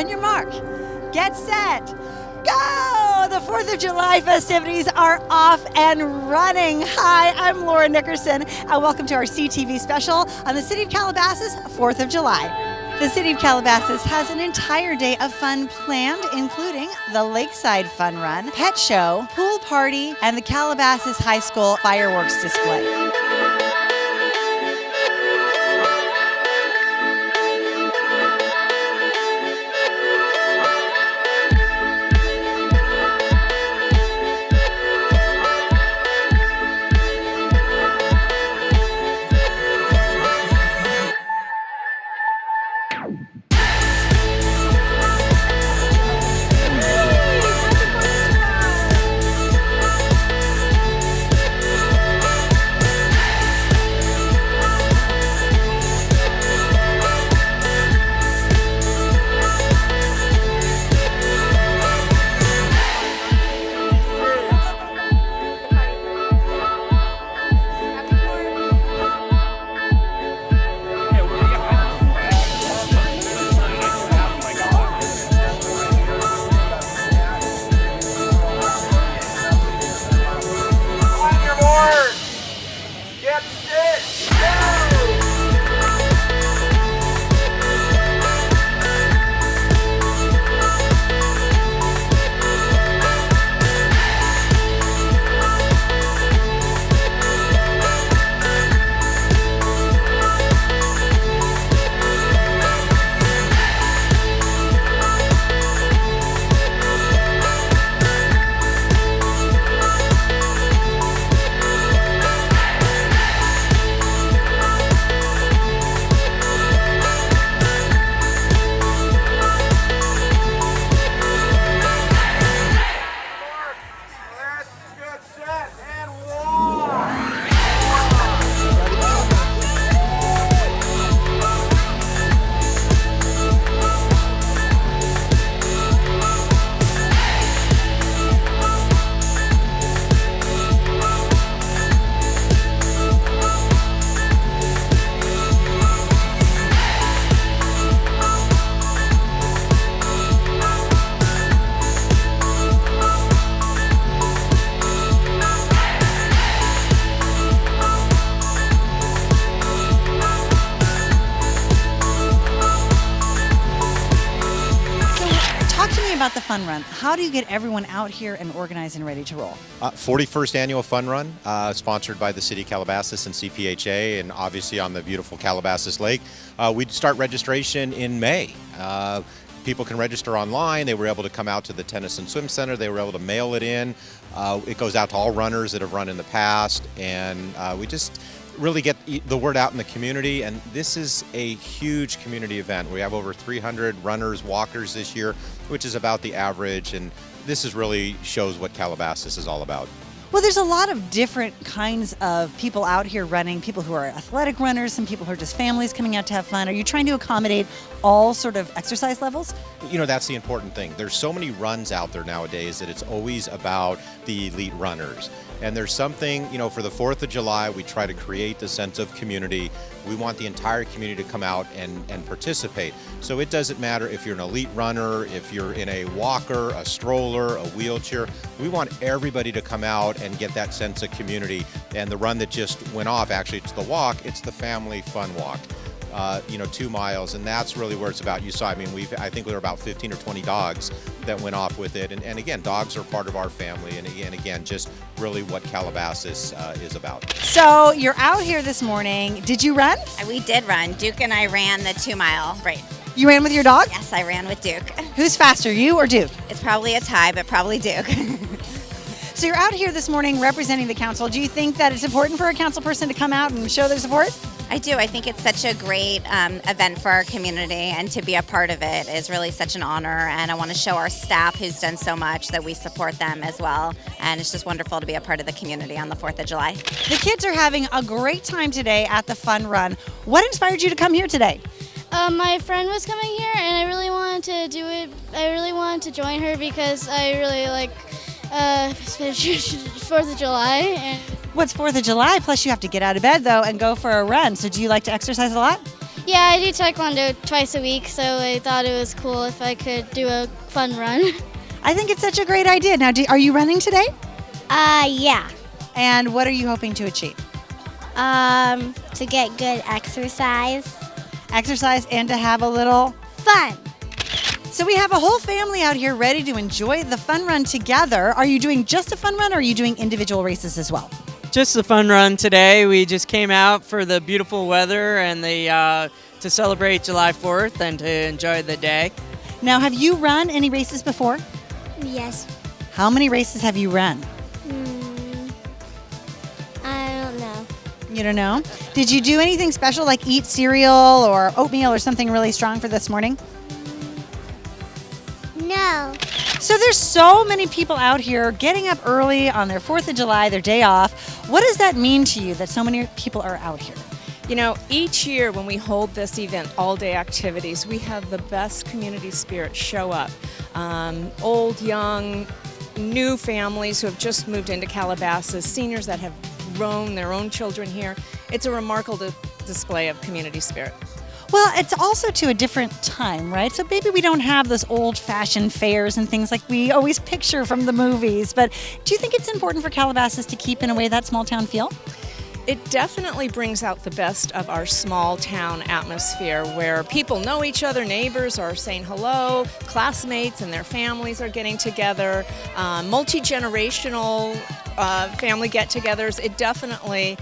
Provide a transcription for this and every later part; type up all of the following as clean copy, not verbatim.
On your mark, get set, go! The 4th of July festivities are off and running. Hi, I'm Laura Nickerson, and welcome to our CTV special on the City of Calabasas 4th of July. The City of Calabasas has an entire day of fun planned, including the Lakeside Fun Run, pet show, pool party, and the Calabasas High School fireworks display. About the fun run. How do you get everyone out here and organized and ready to roll? 41st annual fun run, sponsored by the City of Calabasas and CPHA, and obviously on the beautiful Calabasas Lake. We start registration in May. People can register online. They were able to come out to the Tennis and Swim Center. They were able to mail it in. It goes out to all runners that have run in the past, and we just really get the word out in the community. And this is a huge community event. We have over 300 runners, walkers this year, which is about the average, and this is really shows what Calabasas is all about. Well, there's a lot of different kinds of people out here running, people who are athletic runners, some people who are just families coming out to have fun. Are you trying to accommodate all sort of exercise levels? You know, that's the important thing. There's so many runs out there nowadays that it's always about the elite runners. And there's something, you know, for the 4th of July, we try to create the sense of community. We want the entire community to come out and participate. So it doesn't matter if you're an elite runner, if you're in a walker, a stroller, a wheelchair. We want everybody to come out and get that sense of community. And the run that just went off, actually, it's the walk, it's the family fun walk. 2 miles, and that's really where it's about. You saw, I think there were about 15 or 20 dogs that went off with it, and again, dogs are part of our family, and again, just really what Calabasas is about. So you're out here this morning. Did you run? We did run. Duke and I ran the 2 mile race. You ran with your dog? Yes, I ran with Duke. Who's faster, you or Duke? It's probably a tie, but probably Duke. So you're out here this morning representing the council. Do you think that it's important for a council person to come out and show their support? I do. I think it's such a great event for our community, and to be a part of it is really such an honor. And I want to show our staff, who's done so much, that we support them as well. And it's just wonderful to be a part of the community on the 4th of July. The kids are having a great time today at the Fun Run. What inspired you to come here today? My friend was coming here, and I really wanted to do it. I really wanted to join her because I really like 4th of July. And What's 4th of July? Plus you have to get out of bed, though, and go for a run. So do you like to exercise a lot? Yeah, I do taekwondo twice a week, so I thought it was cool if I could do a fun run. I think it's such a great idea. Now, are you running today? Yeah. And what are you hoping to achieve? To get good exercise. Exercise and to have a little. Fun. So we have a whole family out here ready to enjoy the fun run together. Are you doing just a fun run or are you doing individual races as well? Just a fun run today. We just came out for the beautiful weather and to celebrate July 4th and to enjoy the day. Now, have you run any races before? Yes. How many races have you run? I don't know. You don't know? Did you do anything special like eat cereal or oatmeal or something really strong for this morning? No. So there's so many people out here getting up early on their 4th of July, their day off. What does that mean to you that so many people are out here? You know, each year when we hold this event, all-day activities, we have the best community spirit show up. Old, young, new families who have just moved into Calabasas, seniors that have grown their own children here. It's a remarkable display of community spirit. Well, it's also to a different time, right? So maybe we don't have those old-fashioned fairs and things like we always picture from the movies. But do you think it's important for Calabasas to keep, in a way, that small-town feel? It definitely brings out the best of our small town atmosphere where people know each other, neighbors are saying hello, classmates and their families are getting together, multi-generational family get-togethers. It definitely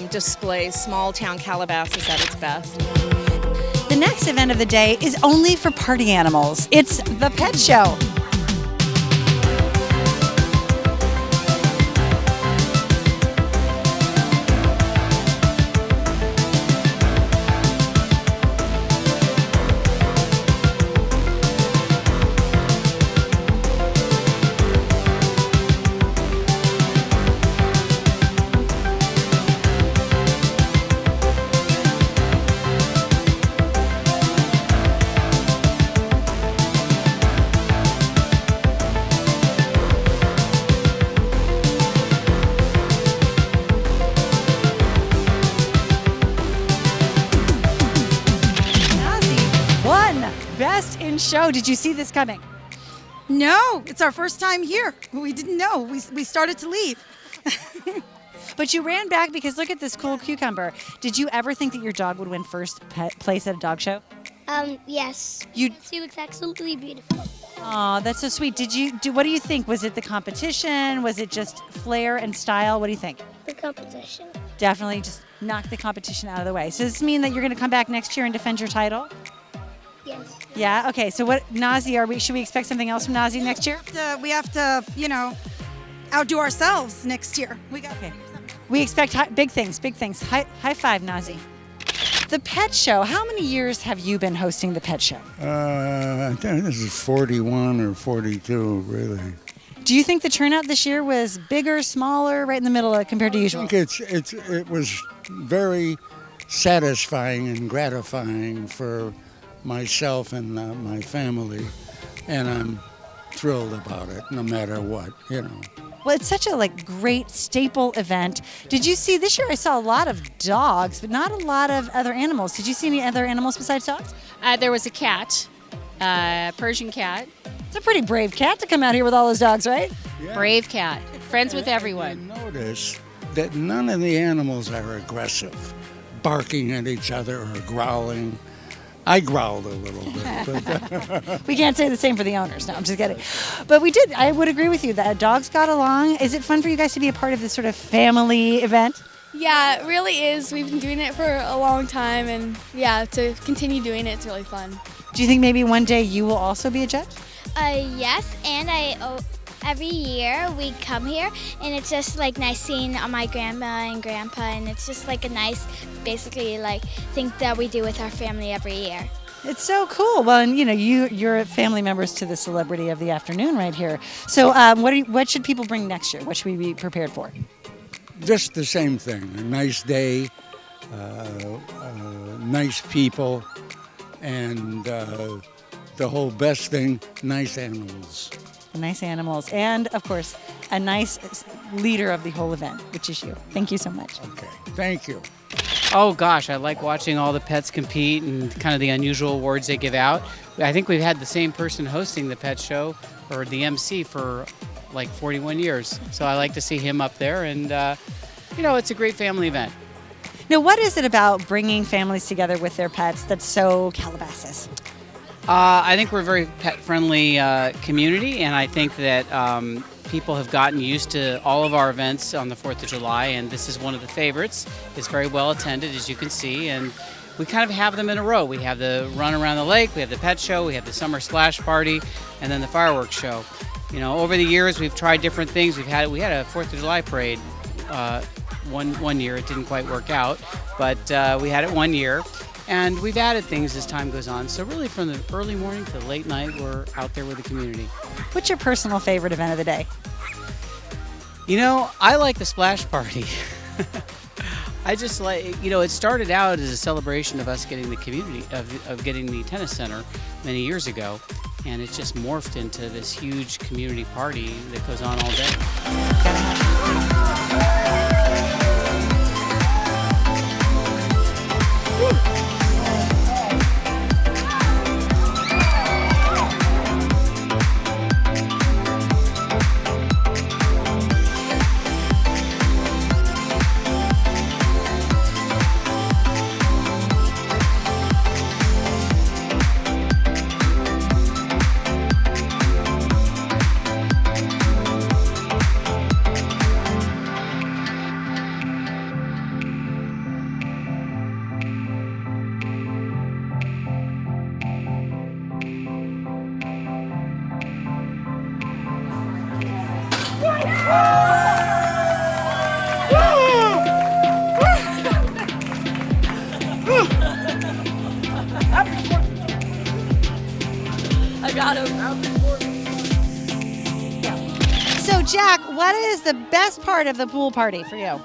displays small town Calabasas at its best. The next event of the day is only for party animals. It's the pet show. Best in show. Did you see this coming? No, it's our first time here. We didn't know. We started to leave. But you ran back because look at this cool cucumber. Did you ever think that your dog would win first place at a dog show? Yes. You. She looks absolutely beautiful. Oh, that's so sweet. What do you think? Was it the competition? Was it just flair and style? What do you think? The competition. Definitely just knock the competition out of the way. So does this mean that you're going to come back next year and defend your title? Yes. Yeah. Okay. So what, Nazi? Should we expect something else from Nazi next year? We have to, outdo ourselves next year. Okay. We expect big things. Big things. High five, Nazi. The pet show. How many years have you been hosting the pet show? I think this is 41 or 42, really. Do you think the turnout this year was bigger, smaller, right in the middle compared to usual? I think it was very satisfying and gratifying for myself and my family, and I'm thrilled about it, no matter what, Well, it's such a great staple event. Did you see this year? I saw a lot of dogs, but not a lot of other animals. Did you see any other animals besides dogs? There was a cat, Persian cat. It's a pretty brave cat to come out here with all those dogs, right? Yeah. Brave cat, friends with everyone. I notice that none of the animals are aggressive, barking at each other or growling. I growled a little bit. But We can't say the same for the owners. No, I'm just kidding. But we did. I would agree with you that dogs got along. Is it fun for you guys to be a part of this sort of family event? Yeah, it really is. We've been doing it for a long time, and to continue doing it's really fun. Do you think maybe one day you will also be a judge? Yes, and every year we come here, and it's just nice seeing my grandma and grandpa, and it's just a nice, basically thing that we do with our family every year. It's so cool. Well, and you're family members to the celebrity of the afternoon right here. So what should people bring next year? What should we be prepared for? just the same thing, a nice day, nice people, and the whole best thing, nice animals. Nice animals. And, of course, a nice leader of the whole event, which is you. Thank you so much. Okay, thank you. Oh gosh, I like watching all the pets compete and kind of the unusual awards they give out. I think we've had the same person hosting the pet show or the MC for like 41 years. So I like to see him up there, and it's a great family event. Now, what is it about bringing families together with their pets that's so Calabasas? I think we're a very pet-friendly community, and I think that people have gotten used to all of our events on the 4th of July, and this is one of the favorites. It's very well attended, as you can see, and we kind of have them in a row. We have the run around the lake, we have the pet show, we have the summer splash party, and then the fireworks show. Over the years, we've tried different things. We had a 4th of July parade one year. It didn't quite work out, but we had it one year. And we've added things as time goes on. So really from the early morning to late night, we're out there with the community. What's your personal favorite event of the day? I like the splash party. I just like, it started out as a celebration of us getting the community, of getting the tennis center many years ago. And it just morphed into this huge community party that goes on all day. I got him. So, Jack, what is the best part of the pool party for you?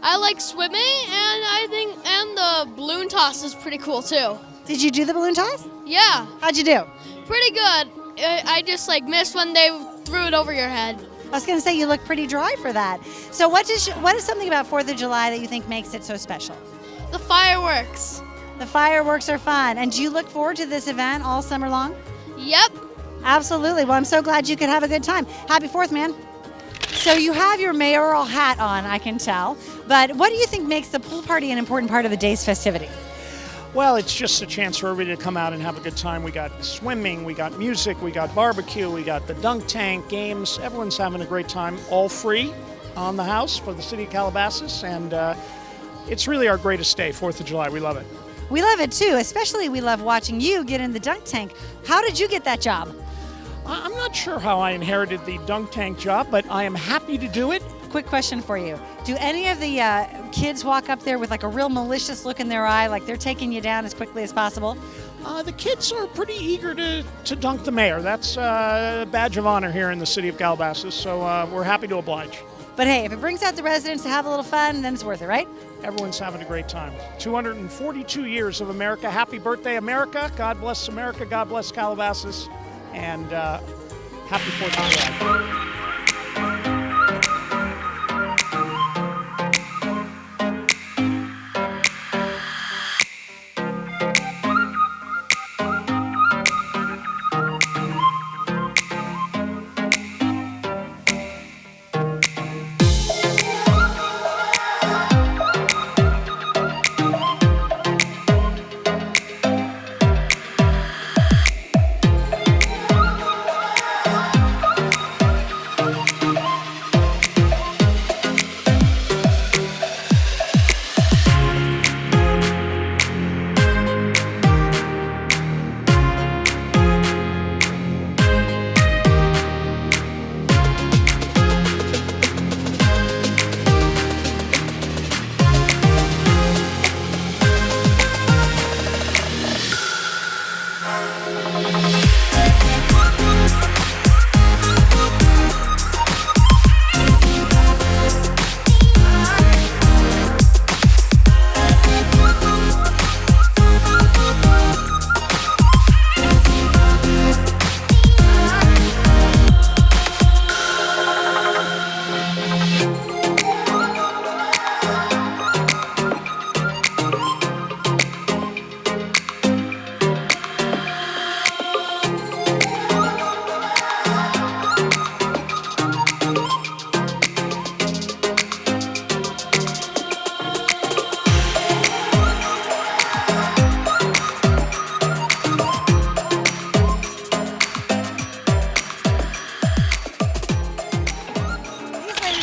I like swimming, and the balloon toss is pretty cool too. Did you do the balloon toss? Yeah, How'd you do? pretty good. I just missed when they threw it over your head. I was going to say you look pretty dry for that. So what is something about 4th of July that you think makes it so special? The fireworks. The fireworks are fun. And do you look forward to this event all summer long? Yep. Absolutely. Well, I'm so glad you could have a good time. Happy 4th, man. So you have your mayoral hat on, I can tell. But what do you think makes the pool party an important part of the day's festivity? Well, it's just a chance for everybody to come out and have a good time. We got swimming, we got music, we got barbecue, we got the dunk tank, games. Everyone's having a great time, all free on the house for the city of Calabasas. And it's really our greatest day, 4th of July. We love it. We love it too, especially we love watching you get in the dunk tank. How did you get that job? I'm not sure how I inherited the dunk tank job, but I am happy to do it. Quick question for you. Do any of the kids walk up there with like a real malicious look in their eye, like they're taking you down as quickly as possible? The kids are pretty eager to dunk the mayor. That's a badge of honor here in the city of Calabasas, so we're happy to oblige. But hey, if it brings out the residents to have a little fun, then it's worth it, right? Everyone's having a great time. 242 years of America. Happy birthday, America. God bless America. God bless Calabasas. And happy 4th of July.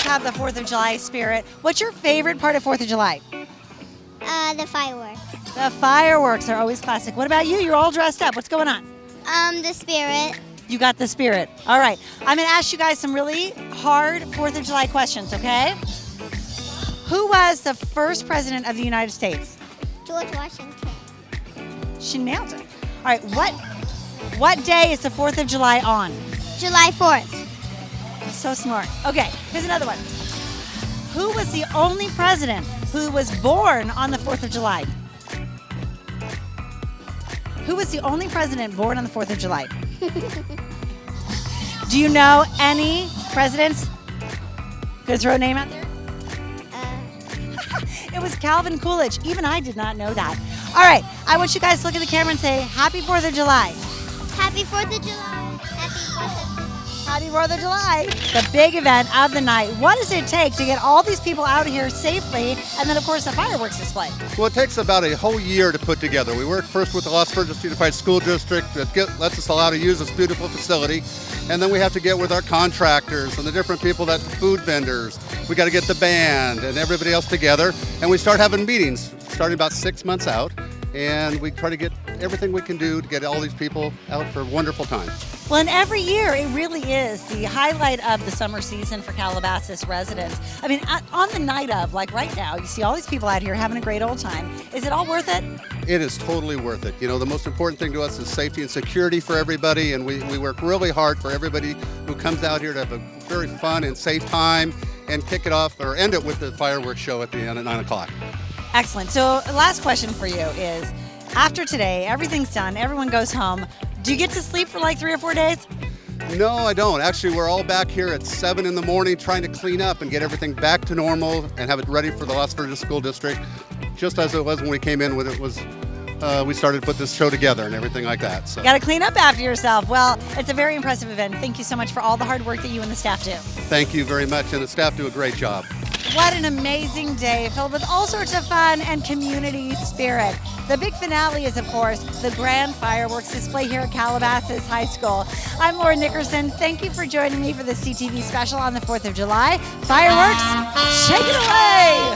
have the 4th of July spirit. What's your favorite part of 4th of July? The fireworks. The fireworks are always classic. What about you? You're all dressed up. What's going on? The spirit. You got the spirit. All right. I'm going to ask you guys some really hard 4th of July questions, okay? Who was the first president of the United States? George Washington. She nailed it. All right. What day is the 4th of July on? July 4th. So smart. Okay. Here's another one. Who was the only president who was born on the 4th of July? Who was the only president born on the 4th of July? Do you know any presidents? Gonna throw a name out there? It was Calvin Coolidge. Even I did not know that. All right, I want you guys to look at the camera and say, Happy 4th of July. Happy 4th of July. Happy 4th of July. The big event of the night. What does it take to get all these people out here safely? And then, of course, the fireworks display. Well, it takes about a whole year to put together. We work first with the Las Virgenes Unified School District that lets us allow to use this beautiful facility. And then we have to get with our contractors and the different people, that food vendors. We got to get the band and everybody else together. And we start having meetings starting about 6 months out. And we try to get everything we can do to get all these people out for a wonderful time. Well, and every year it really is the highlight of the summer season for Calabasas residents. I mean, on the night of, like right now, you see all these people out here having a great old time. Is it all worth it? It is totally worth it. You know, the most important thing to us is safety and security for everybody, and we work really hard for everybody who comes out here to have a very fun and safe time and kick it off or end it with the fireworks show at the end at 9 o'clock. Excellent. So last question for you is, after today, everything's done, everyone goes home. Do you get to sleep for like 3 or 4 days? No, I don't. Actually, we're all back here at 7 in the morning trying to clean up and get everything back to normal and have it ready for the Las Virgenes School District, just as it was when we came in. When it was, we started to put this show together and everything like that. So. You got to clean up after yourself. Well, it's a very impressive event. Thank you so much for all the hard work that you and the staff do. Thank you very much, and the staff do a great job. What an amazing day filled with all sorts of fun and community spirit. The big finale is, of course, the grand fireworks display here at Calabasas High School. I'm Laura Nickerson. Thank you for joining me for the CTV special on the 4th of July. Fireworks, shake it away!